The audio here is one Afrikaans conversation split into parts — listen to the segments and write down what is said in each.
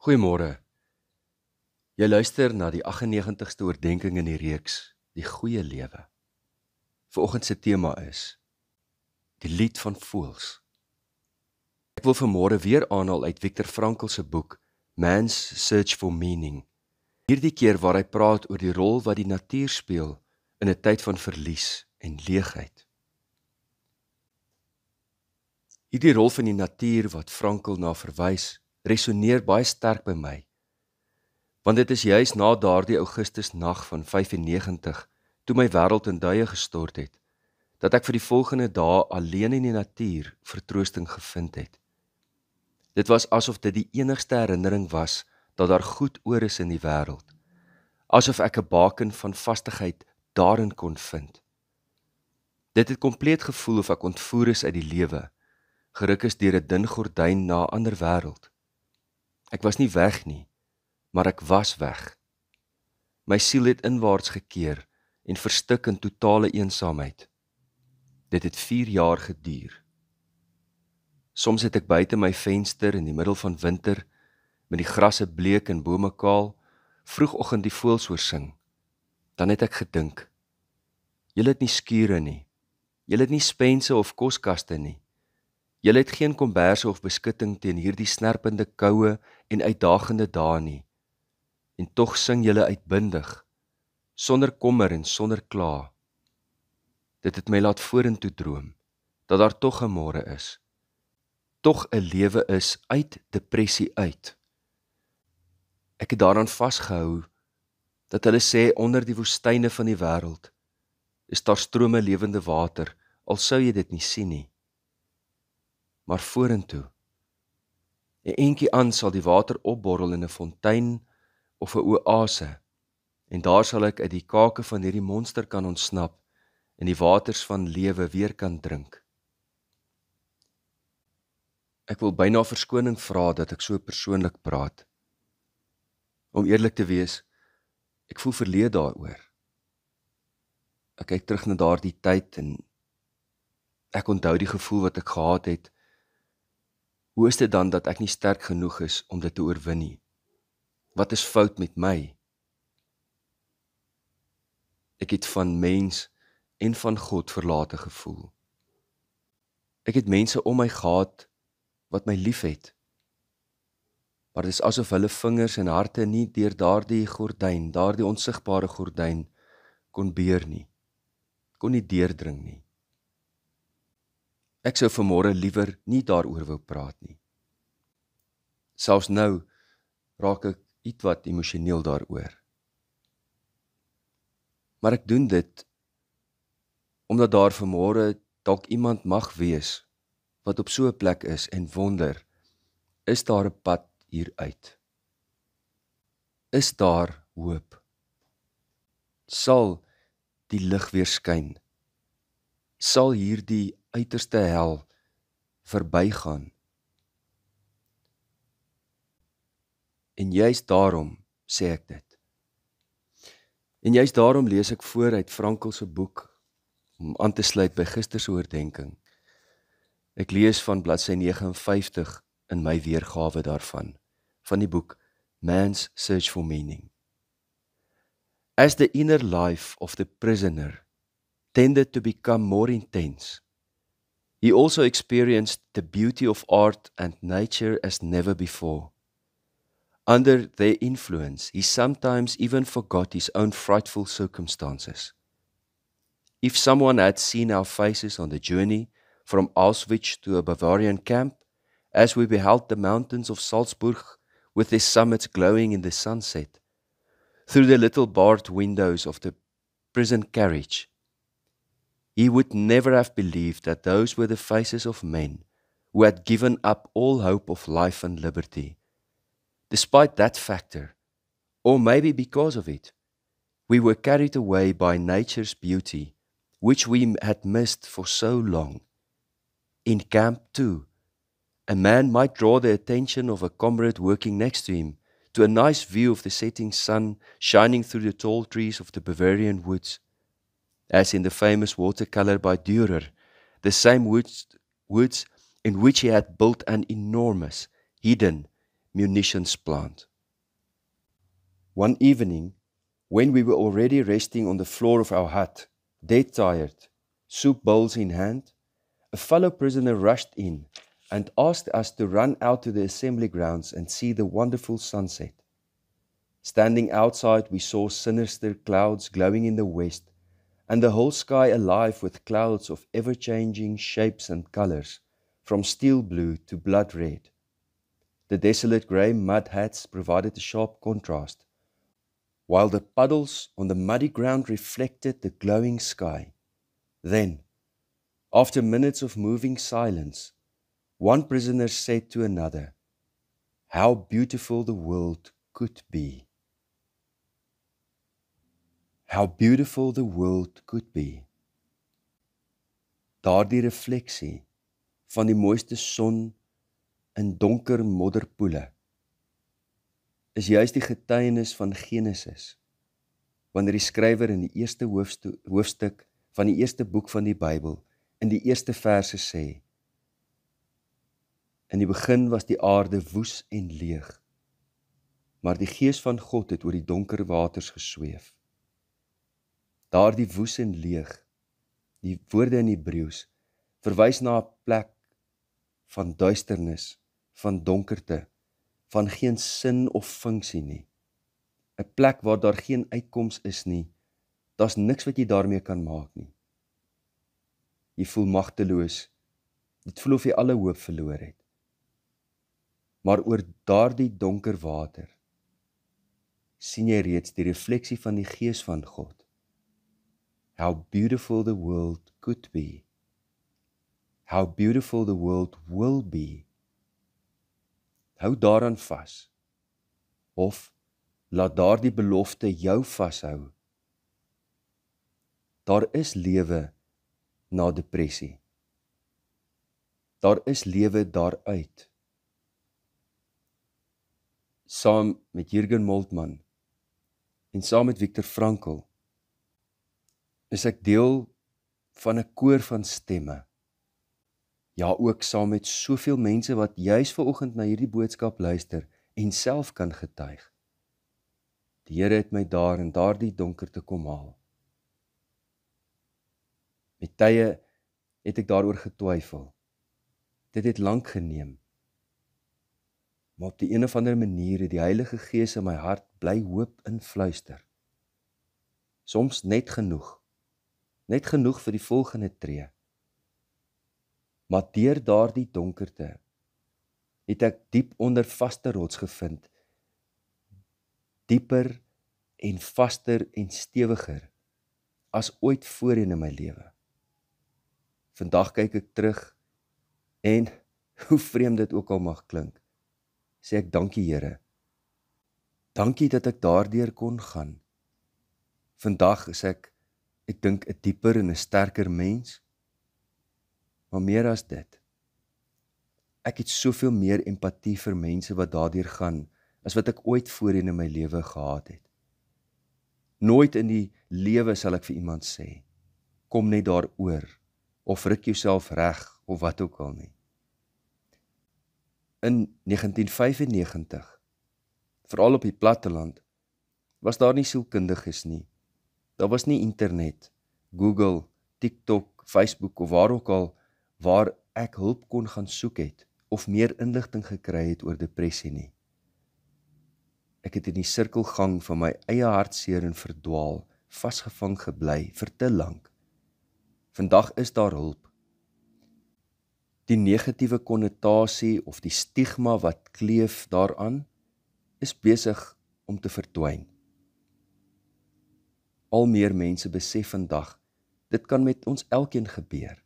Goeiemôre. Jy luister na die 98ste oordeenking in die reeks, Die Goeie Lewe. Vanoggend se tema is die lied van voëls. Ek wil vanmôre weer aanhaal uit Viktor Frankl se boek Man's Search for Meaning. Hierdie keer waar hy praat oor die rol wat die natuur speel in 'n tyd van verlies en leegheid. Hierdie rol van die natuur wat Frankl na verwys, resoneer baie sterk by my. Want dit is juis na daardie Augustusnag van 95, toe my wêreld in duie gestort het, dat ek vir die volgende dae alleen in die natuur vertroosting gevind het. Dit was asof dit die enigste herinnering was dat daar goed oor is in die wêreld. Asof ek 'n baken van vastigheid daarin kon vind. Dit het kompleet gevoel of ek ontvoer is uit die lewe, geruk is deur 'n dun gordyn na 'n ander wêreld. Ek was nie weg nie, maar ek was weg. My siel het inwaarts gekeer en verstik in totale eensaamheid. Dit het 4 jaar geduur. Soms het ek buite my venster in die middel van winter, met die grasse bleek en bome kaal, vroegoggend die voëls hoor sing. Dan het ek gedink, julle het nie skure nie, julle het nie spense of koskaste nie, julle het geen komberse of beskutting teen hierdie snerpende koue en uitdagende dae nie, en tog sing julle uitbundig, sonder kommer en sonder kla. Dit het my laat vorentoe droom, dat daar tog 'n môre is, tog 'n lewe is uit depressie uit. Ek het daaraan vasgehou, dat hulle sê onder die woestyne van die wêreld, is daar strome lewende water, al sou jy dit nie sien nie. Maar vorentoe, 'n entjie aan sal die water opborrel in 'n fontein of 'n oase, en daar sal ek uit die kake van hierdie monster kan ontsnap en die waters van lewe weer kan drink. Ek wil byna verskoning vra dat ek so persoonlik praat. Om eerlik te wees, ek voel verleë daaroor. Ek kyk terug na daardie tyd en ek onthou die gevoel wat ek gehad het. Hoe is dit dan dat ek nie sterk genoeg is om dit te oorwin nie? Wat is fout met my? Ek het van mens en van God verlate gevoel. Ek het mense om my gehad wat my liefhet. Maar dit is asof hulle vingers en harte nie deur daardie gordyn, daardie onsigbare gordyn kon beer nie, kon nie deurdring nie. Ek sou vanmôre liewer nie daaroor wou praat nie. Selfs nou raak ek ietwat emosioneel daaroor. Maar ek doen dit omdat daar vanmôre dalk iemand mag wees wat op so 'n plek is en wonder, is daar 'n pad hieruit? Is daar hoop? Sal die lig weer skyn? Sal hierdie uiterste hel verbygaan? En juist daarom sê ek dit. En juist daarom lees ek voor uit Frankl se boek, om aan te sluit by gister se oordeenking. Ek lees van bladsy 59 in my weergawe daarvan, van die boek Man's Search for Meaning. As the inner life of the prisoner tended to become more intense, he also experienced the beauty of art and nature as never before. Under their influence, he sometimes even forgot his own frightful circumstances. If someone had seen our faces on the journey from Auschwitz to a Bavarian camp, as we beheld the mountains of Salzburg with their summits glowing in the sunset, through the little barred windows of the prison carriage, he would never have believed that those were the faces of men who had given up all hope of life and liberty. Despite that factor, or maybe because of it, we were carried away by nature's beauty, which we had missed for so long. In camp too, a man might draw the attention of a comrade working next to him to a nice view of the setting sun shining through the tall trees of the Bavarian woods, as in the famous watercolor by Dürer, the same woods in which he had built an enormous, hidden, munitions plant. One evening, when we were already resting on the floor of our hut, dead tired, soup bowls in hand, a fellow prisoner rushed in and asked us to run out to the assembly grounds and see the wonderful sunset. Standing outside, we saw sinister clouds glowing in the west, and the whole sky alive with clouds of ever-changing shapes and colors, from steel blue to blood red. The desolate grey mud hats provided a sharp contrast, while the puddles on the muddy ground reflected the glowing sky. Then, after minutes of moving silence, one prisoner said to another, "How beautiful the world could be." How beautiful the world could be. Daardie refleksie van die mooiste son in donker modderpoele is juist die getuienis van Genesis, wanneer die skrywer in die eerste hoofstuk van die eerste boek van die Bybel in die eerste verse sê, in die begin was die aarde woes en leeg, maar die Gees van God het oor die donker waters gesweef. Daardie woes en leeg, die woorde in Hebreëus, verwys na 'n plek van duisternis, van donkerte, van geen sin of funksie nie. 'n Plek waar daar geen uitkoms is nie, daar's niks wat jy daarmee kan maak nie. Jy voel magteloos, dit voel of jy alle hoop verloor het. Maar oor daardie donker water, sien jy reeds die refleksie van die Gees van God. How beautiful the world could be. How beautiful the world will be. Hou daaraan vas, of laat daardie belofte jou vashou. Daar is lewe na depressie. Daar is lewe daaruit. Saam met Jürgen Moltmann en saam met Viktor Frankl is ek deel van 'n koor van stemme. Ja, ook saam met soveel mense wat juis vanoggend na hierdie boodskap luister en self kan getuig. Die Here het my daar in daardie donkerte kom haal. Met tye het ek daaroor getwyfel. Dit het lank geneem. Maar op die een of ander manier het die Heilige Gees in my hart bly hoop influister. Soms net genoeg vir die volgende tree. Maar deur daardie donkerte het ek diep onder vaste rots gevind, dieper en vaster en stewiger as ooit voorheen in my lewe. Vandag kyk ek terug en, hoe vreemd dit ook al mag klink, sê ek dankie Here. Dankie dat ek daardeur kon gaan. Vandag is ek dink 'n dieper en 'n sterker mens, maar meer as dit. Ek het soveel meer empatie vir mense wat daardeur gaan, as wat ek ooit voorheen in my lewe gehad het. Nooit in die lewe sal ek vir iemand sê, kom net daaroor, of ruk jouself reg, of wat ook al nie. In 1995, veral op die platteland, was daar nie sielkundiges nie. Daar was nie internet, Google, TikTok, Facebook of waar ook al, waar ek hulp kon gaan soek het, of meer inligting gekry het oor depressie nie. Ek het in die sirkelgang van my eie hartseer en verdwaal, vasgevang gebly vir te lank. Vandag is daar hulp. Die negatiewe konnotasie of die stigma wat kleef daaraan, is besig om te verdwyn. Al meer mense besef vandag, dit kan met ons elkeen gebeur.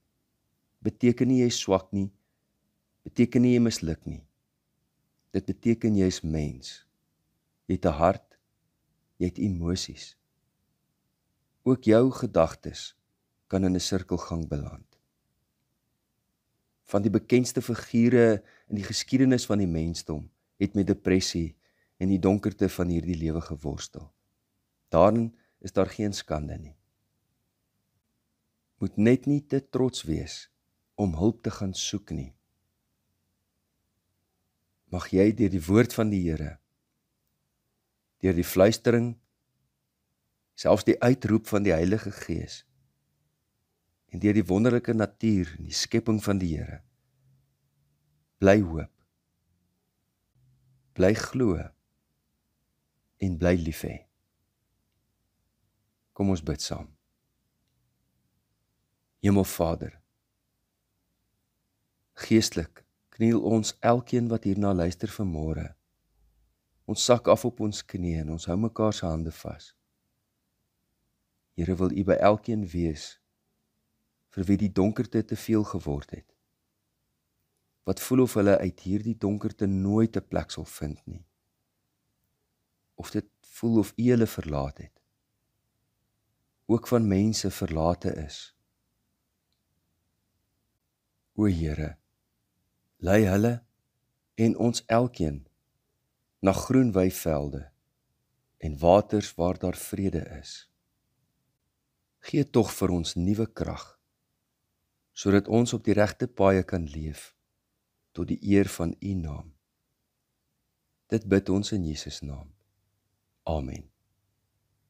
Beteken nie jy is swak nie, beteken nie jy misluk nie. Dit beteken jy is mens. Jy het 'n hart, jy het emosies. Ook jou gedagtes kan in 'n sirkelgang beland. Van die bekendste figure in die geskiedenis van die mensdom het met depressie en die donkerte van hierdie lewe geworstel. Daarin is daar geen skande nie. Moet net nie te trots wees om hulp te gaan soek nie. mag jy deur die woord van die Here, deur die fluistering, selfs die uitroep van die Heilige Gees, en deur die wonderlike natuur en die skepping van die Here, bly hoop, bly glo, en bly lief hê. Kom ons bid saam. Hemelvader, geestelik kniel ons elkeen wat hierna luister vanmôre. Ons sak af op ons knieë en ons hou mekaar se hande vas. Here, wil U by elkeen wees, vir wie die donkerte te veel geword het. Wat voel of hulle uit hierdie donkerte nooit 'n plek sal vind nie. Of dit voel of U hulle verlaat het. Ook van mense verlate is. O Here, lei hulle en ons elkeen na groen weivelde en waters waar daar vrede is. Gee tog vir ons nuwe krag, sodat ons op die regte paaie kan leef, tot die eer van U naam. Dit bid ons in Jesus naam. Amen.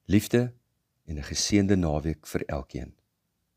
Liefde en 'n geseënde naweek vir elkeen.